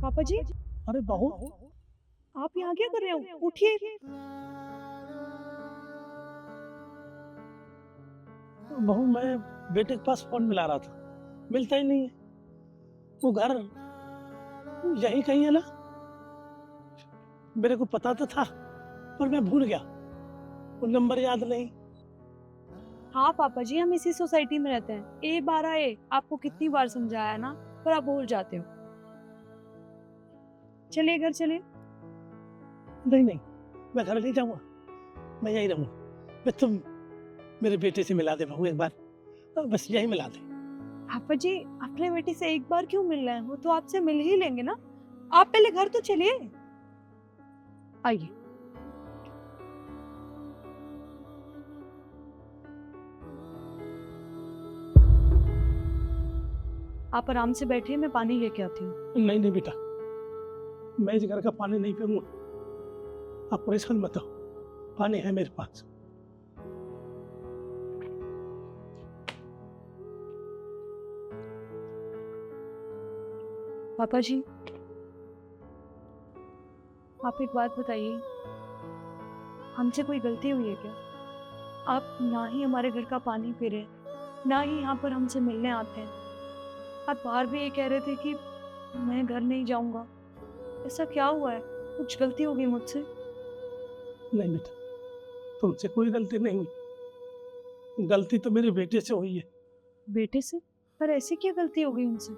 पापा जी, अरे बहू, आप यहाँ क्या कर रहे हो? उठिए। बहू मैं बेटे के पास फोन मिला रहा था, मिलता ही नहीं है। वो घर यही कहीं है ना? मेरे को पता तो था, पर मैं भूल गया। वो नंबर याद नहीं। हाँ पापा जी, हम इसी सोसाइटी में रहते हैं। ए 12A, आपको कितनी बार समझाया ना, पर आप भूल जाते हो। चलिए घर चलिए। नहीं नहीं, मैं घर नहीं जाऊंगा, मैं यहीं रहूंगा। मैं तुम मेरे बेटे से मिला दे बहू एक बार, बस यही मिला दे। पापा जी, अपने बेटे से एक बार क्यों मिल रहे हैं? वो तो आपसे मिल ही लेंगे ना। आप पहले घर तो चलिए। आइए। आप आराम से बैठिए, मैं पानी लेके आती हूँ। नहीं नहीं बेटा, मैं इस घर का पानी नहीं पीऊंगा। आप परेशान मत हो, पानी है मेरे पास। पापा जी, आप एक बात बताइए, हमसे कोई गलती हुई है क्या? आप ना ही हमारे घर का पानी पी रहे हैं, ना ही यहाँ पर हमसे मिलने आते हैं। आप बाहर भी ये कह रहे थे कि मैं घर नहीं जाऊंगा। ऐसा क्या हुआ है? कुछ गलती हो गई मुझसे? नहीं बेटा, तुमसे कोई गलती नहीं हुई। गलती तो मेरे बेटे से हुई है। बेटे से? पर ऐसी क्या गलती हो गई उनसे?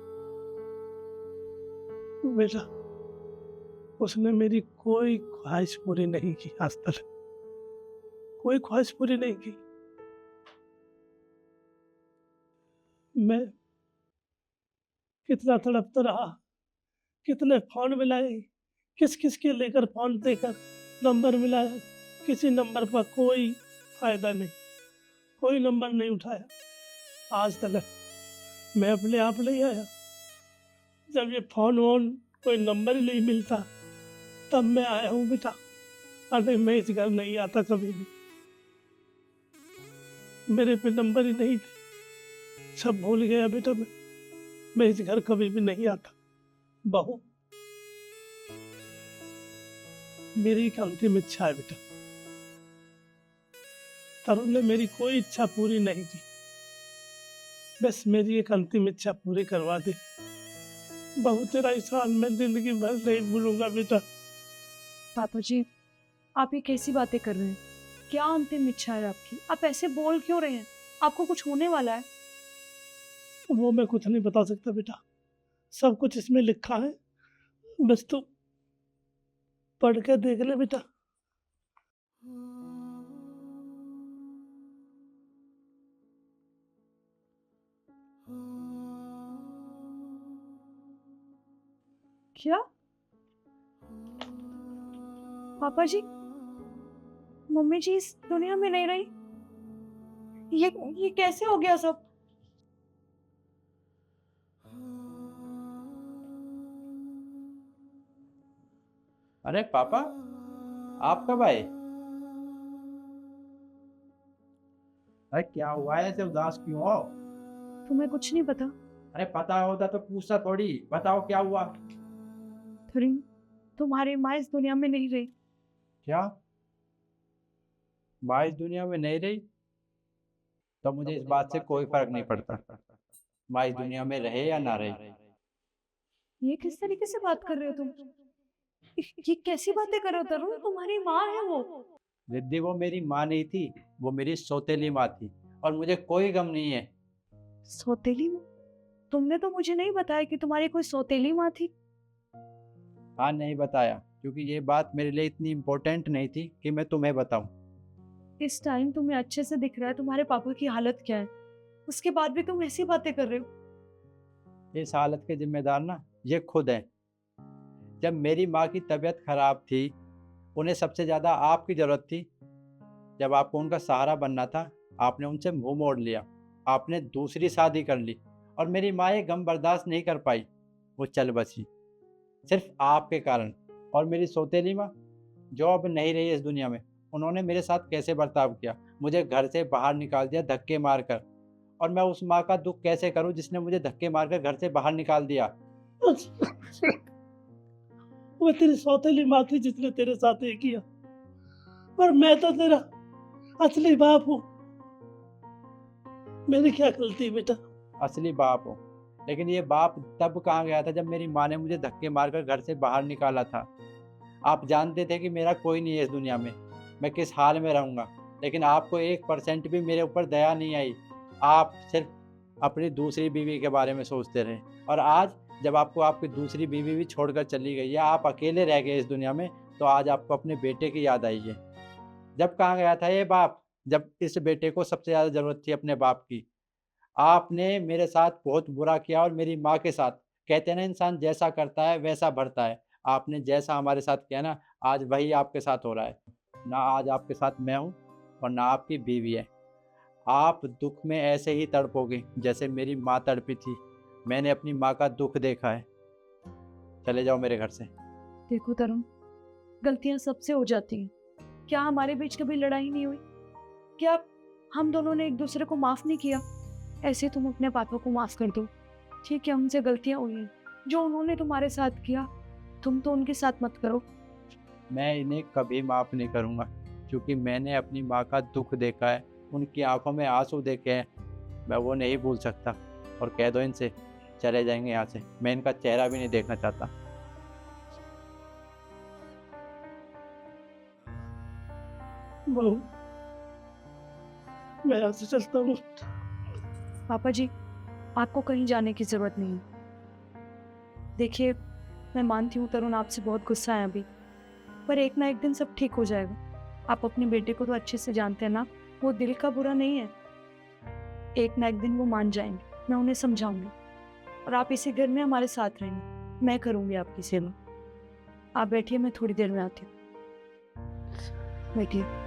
बेटा, उसने मेरी कोई ख्वाहिश पूरी नहीं की आज तक। कोई ख्वाहिश पूरी नहीं की। मैं कितना तड़पता रहा, कितने फोन मिलाए, किस किस के लेकर फोन देकर नंबर मिलाया। किसी नंबर पर कोई फायदा नहीं, कोई नंबर नहीं उठाया आज तक। मैं अपने आप नहीं आया। जब ये फोन वोन कोई नंबर ही नहीं मिलता, तब मैं आया हूँ बेटा। अरे मैं इस घर नहीं आता कभी भी। मेरे पे नंबर ही नहीं थे, सब भूल गया बेटा। मैं इस घर कभी भी नहीं आता। बहू, मेरी एक अंतिम इच्छा है बेटा। तरुण ने मेरी कोई इच्छा पूरी नहीं की, बस मेरी एक अंतिम इच्छा पूरी करवा दे। बहू, तेरा एहसान मैं जिंदगी भर नहीं भूलूंगा बेटा। पापा जी, आप ये कैसी बातें कर रहे हैं? क्या अंतिम इच्छा है आपकी? आप ऐसे बोल क्यों रहे हैं? आपको कुछ होने वाला है? वो मैं कुछ नहीं बता सकता बेटा, सब कुछ इसमें लिखा है। बस तू पढ़ के देख ले बेटा। क्या? पापा जी, मम्मी जी इस दुनिया में नहीं रही? ये कैसे हो गया सब? अरे पापा, आप कब आए? अरे क्या हुआ है, ऐसे उदास क्यों हो? तुम्हें कुछ नहीं पता? अरे पता होता तो पूछता थोड़ी। बताओ क्या हुआ। थोड़ी, तुम्हारी माँ इस दुनिया में नहीं रही। क्या? माँ इस दुनिया में नहीं रही? तो मुझे इस बात से कोई फर्क नहीं पड़ता, माँ इस दुनिया में रहे या ना रहे। ये किस तरीके से बात कर रहे हो तुम? ये कैसी बातें कर रहे हो तरुण? तुम्हारी माँ है वो। रिद्धि, वो मेरी माँ नहीं थी, वो मेरी सौतेली माँ थी। और मुझे कोई गम नहीं है। सौतेली माँ? तुमने तो मुझे नहीं बताया कि तुम्हारी कोई सौतेली माँ थी। हाँ, नहीं बताया क्योंकि ये बात मेरे लिए इतनी इम्पोर्टेंट नहीं थी कि मैं तुम्हें बताऊं। इस टाइम तुम्हें अच्छे से दिख रहा है तुम्हारे पापा की हालत क्या है, उसके बाद भी तुम ऐसी बातें कर रहे हो। इस हालत के जिम्मेदार ना ये खुद हैं। जब मेरी माँ की तबीयत खराब थी, उन्हें सबसे ज़्यादा आपकी ज़रूरत थी। जब आपको उनका सहारा बनना था, आपने उनसे मुंह मोड़ लिया। आपने दूसरी शादी कर ली और मेरी माँ ये गम बर्दाश्त नहीं कर पाई। वो चल बसी सिर्फ आपके कारण। और मेरी सौतेली माँ, जो अब नहीं रही इस दुनिया में, उन्होंने मेरे साथ कैसे बर्ताव किया, मुझे घर से बाहर निकाल दिया धक्के मारकर। और मैं उस माँ का दुख कैसे करूं जिसने मुझे धक्के मारकर घर से बाहर निकाल दिया। वो तेरी सौतेली माँ थी जिसने तेरे साथ ये किया, पर मैं तो तेरा असली बाप हूँ। मेरी क्या गलती बेटा? असली बाप हो, लेकिन ये बाप तब कहाँ गया था जब मेरी माँ ने मुझे धक्के मारकर घर से बाहर निकाला था। आप जानते थे कि मेरा कोई नहीं है इस दुनिया में, मैं किस हाल में रहूँगा, लेकिन आपको 1% भी मेरे ऊपर दया नहीं आई। आप सिर्फ अपनी दूसरी बीवी के बारे में सोचते रहे, और आज जब आपको आपकी दूसरी बीवी भी छोड़कर चली गई है, आप अकेले रह गए इस दुनिया में, तो आज आपको अपने बेटे की याद आई है। जब कहाँ गया था ये बाप, जब इस बेटे को सबसे ज़्यादा ज़रूरत थी अपने बाप की। आपने मेरे साथ बहुत बुरा किया और मेरी माँ के साथ। कहते हैं ना, इंसान जैसा करता है वैसा भरता है। आपने जैसा हमारे साथ किया ना, आज वही आपके साथ हो रहा है। ना आज आपके साथ मैं हूँ और ना आपकी बीवी है। आप दुःख में ऐसे ही तड़पोगे जैसे मेरी माँ तड़पी थी। मैंने अपनी माँ का दुःख देखा है। चले जाओ मेरे घर से। देखो तरुण, गलतियां सबसे हो जाती हैं। क्या हमारे बीच कभी लड़ाई नहीं हुई? क्या हम दोनों ने एक दूसरे को माफ नहीं किया? ऐसे तुम अपने पापा को माफ कर दो। ठीक है, हमसे गलतियां हुई हैं। जो उन्होंने तुम्हारे साथ किया, तुम तो उनके साथ मत करो। मैं इन्हें कभी माफ़ नहीं करूँगा, क्योंकि मैंने अपनी माँ का दुःख देखा है, उनकी आँखों में आँसू देखे हैं। मैं वो नहीं भूल सकता। और कह दो इनसे चले जाएंगे यहाँ से। मैं इनका चेहरा भी नहीं देखना चाहता। बहू, मैं यहाँ से चलता हूँ। पापा जी, आपको कहीं जाने की जरूरत नहीं है। देखिए, मैं मानती हूँ तरुण आपसे बहुत गुस्सा है अभी, पर एक ना एक दिन सब ठीक हो जाएगा। आप अपने बेटे को तो अच्छे से जानते हैं ना, वो दिल का बुरा नहीं है। एक ना एक दिन वो मान जाएंगे, मैं उन्हें समझाऊंगी, और आप इसी घर में हमारे साथ रहेंगे। मैं करूंगी आपकी सेवा। आप बैठिए, मैं थोड़ी देर में आती हूँ। बैठिए।